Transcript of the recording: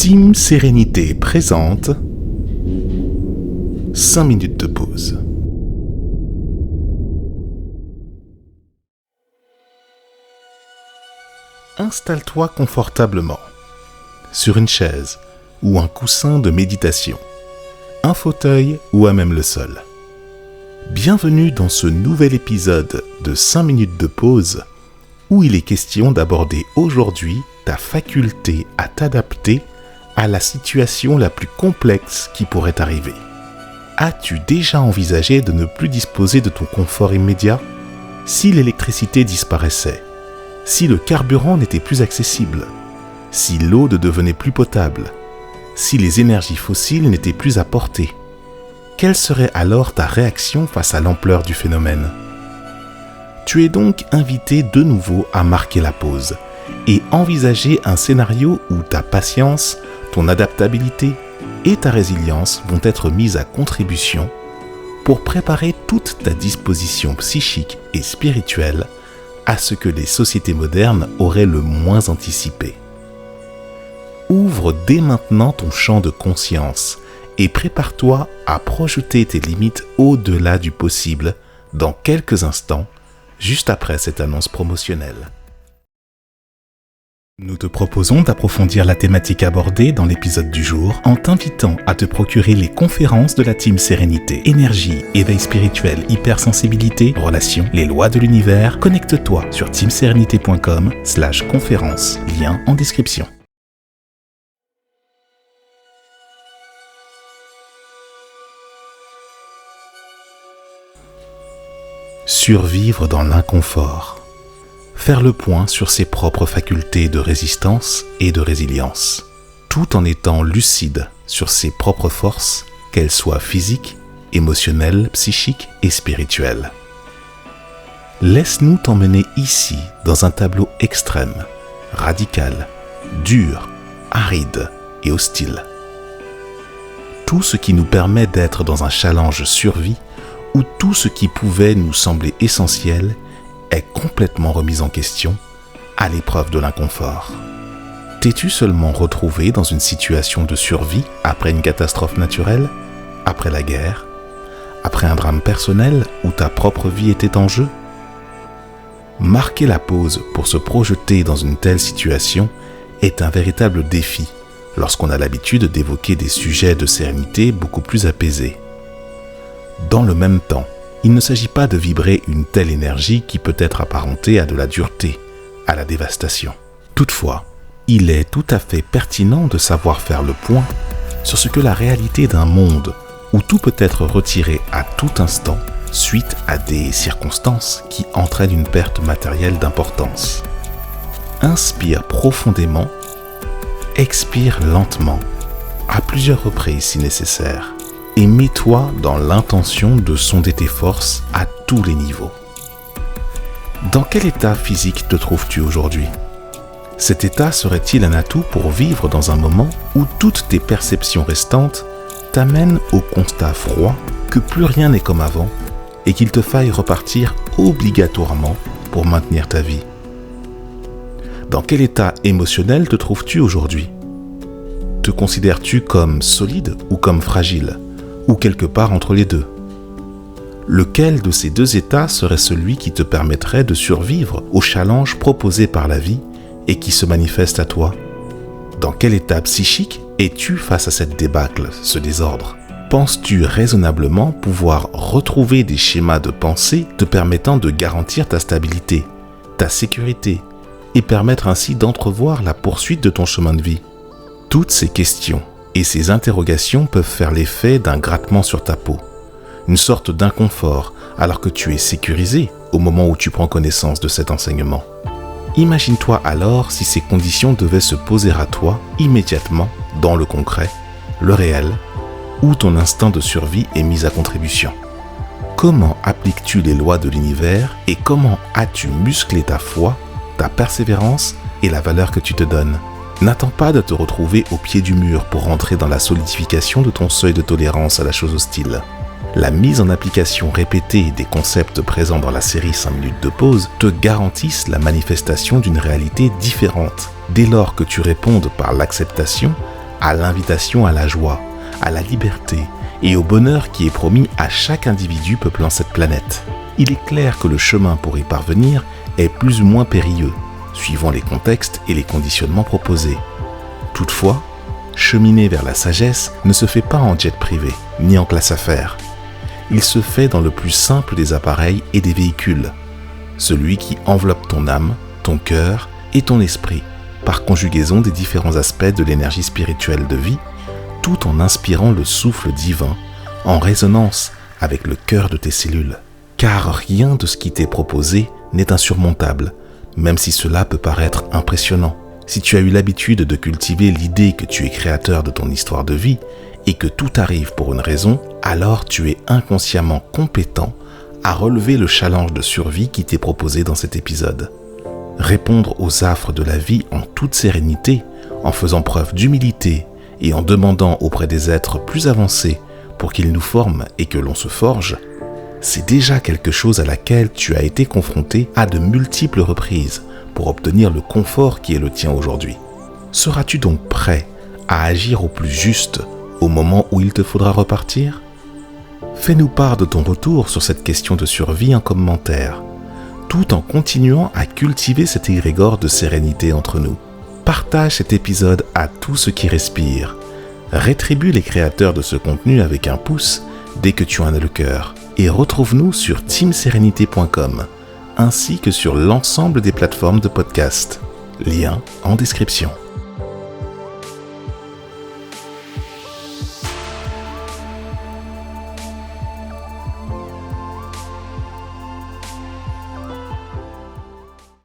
Team Sérénité présente 5 minutes de pause. Installe-toi confortablement sur une chaise ou un coussin de méditation, un fauteuil ou à même le sol. Bienvenue dans ce nouvel épisode de 5 minutes de pause où il est question d'aborder aujourd'hui ta faculté à t'adapter à la situation la plus complexe qui pourrait arriver. As-tu déjà envisagé de ne plus disposer de ton confort immédiat? Si l'électricité disparaissait, si le carburant n'était plus accessible, si l'eau ne devenait plus potable, si les énergies fossiles n'étaient plus à portée, quelle serait alors ta réaction face à l'ampleur du phénomène? Tu es donc invité de nouveau à marquer la pause et envisager un scénario où ta patience, ton adaptabilité et ta résilience vont être mises à contribution pour préparer toute ta disposition psychique et spirituelle à ce que les sociétés modernes auraient le moins anticipé. Ouvre dès maintenant ton champ de conscience et prépare-toi à projeter tes limites au-delà du possible dans quelques instants, juste après cette annonce promotionnelle. Nous te proposons d'approfondir la thématique abordée dans l'épisode du jour en t'invitant à te procurer les conférences de la Team Sérénité. Énergie, éveil spirituel, hypersensibilité, relations, les lois de l'univers. Connecte-toi sur teamserenity.com/conférence. Lien en description. Survivre dans l'inconfort. Faire le point sur ses propres facultés de résistance et de résilience, tout en étant lucide sur ses propres forces, qu'elles soient physiques, émotionnelles, psychiques et spirituelles. Laisse-nous t'emmener ici dans un tableau extrême, radical, dur, aride et hostile. Tout ce qui nous permet d'être dans un challenge survie où tout ce qui pouvait nous sembler essentiel est complètement remis en question à l'épreuve de l'inconfort. T'es-tu seulement retrouvé dans une situation de survie après une catastrophe naturelle, après la guerre, après un drame personnel où ta propre vie était en jeu? Marquer la pause pour se projeter dans une telle situation est un véritable défi lorsqu'on a l'habitude d'évoquer des sujets de sérénité beaucoup plus apaisés. Dans le même temps, il ne s'agit pas de vibrer une telle énergie qui peut être apparentée à de la dureté, à la dévastation. Toutefois, il est tout à fait pertinent de savoir faire le point sur ce que la réalité d'un monde où tout peut être retiré à tout instant suite à des circonstances qui entraînent une perte matérielle d'importance. Inspire profondément, expire lentement, à plusieurs reprises si nécessaire. Et mets-toi dans l'intention de sonder tes forces à tous les niveaux. Dans quel état physique te trouves-tu aujourd'hui? Cet état serait-il un atout pour vivre dans un moment où toutes tes perceptions restantes t'amènent au constat froid que plus rien n'est comme avant et qu'il te faille repartir obligatoirement pour maintenir ta vie? Dans quel état émotionnel te trouves-tu aujourd'hui? Te considères-tu comme solide ou comme fragile? Ou quelque part entre les deux? Lequel de ces deux états serait celui qui te permettrait de survivre au challenge proposé par la vie et qui se manifeste à toi? Dans quel état psychique es-tu face à cette débâcle, ce désordre? Penses-tu raisonnablement pouvoir retrouver des schémas de pensée te permettant de garantir ta stabilité, ta sécurité et permettre ainsi d'entrevoir la poursuite de ton chemin de vie? Toutes ces questions et ces interrogations peuvent faire l'effet d'un grattement sur ta peau, une sorte d'inconfort alors que tu es sécurisé au moment où tu prends connaissance de cet enseignement. Imagine-toi alors si ces conditions devaient se poser à toi immédiatement dans le concret, le réel, où ton instinct de survie est mis à contribution. Comment appliques-tu les lois de l'univers et comment as-tu musclé ta foi, ta persévérance et la valeur que tu te donnes? N'attends pas de te retrouver au pied du mur pour rentrer dans la solidification de ton seuil de tolérance à la chose hostile. La mise en application répétée des concepts présents dans la série 5 minutes de pause te garantissent la manifestation d'une réalité différente, dès lors que tu répondes par l'acceptation à l'invitation à la joie, à la liberté et au bonheur qui est promis à chaque individu peuplant cette planète. Il est clair que le chemin pour y parvenir est plus ou moins périlleux, suivant les contextes et les conditionnements proposés. Toutefois, cheminer vers la sagesse ne se fait pas en jet privé, ni en classe affaires. Il se fait dans le plus simple des appareils et des véhicules, celui qui enveloppe ton âme, ton cœur et ton esprit, par conjugaison des différents aspects de l'énergie spirituelle de vie, tout en inspirant le souffle divin, en résonance avec le cœur de tes cellules. Car rien de ce qui t'est proposé n'est insurmontable, même si cela peut paraître impressionnant. Si tu as eu l'habitude de cultiver l'idée que tu es créateur de ton histoire de vie et que tout arrive pour une raison, alors tu es inconsciemment compétent à relever le challenge de survie qui t'est proposé dans cet épisode. Répondre aux affres de la vie en toute sérénité, en faisant preuve d'humilité et en demandant auprès des êtres plus avancés pour qu'ils nous forment et que l'on se forge, c'est déjà quelque chose à laquelle tu as été confronté à de multiples reprises pour obtenir le confort qui est le tien aujourd'hui. Seras-tu donc prêt à agir au plus juste au moment où il te faudra repartir ? Fais-nous part de ton retour sur cette question de survie en commentaire, tout en continuant à cultiver cet égrégore de sérénité entre nous. Partage cet épisode à tous ceux qui respirent. Rétribue les créateurs de ce contenu avec un pouce dès que tu en as le cœur. Et retrouve-nous sur teamserenité.com ainsi que sur l'ensemble des plateformes de podcast. Lien en description.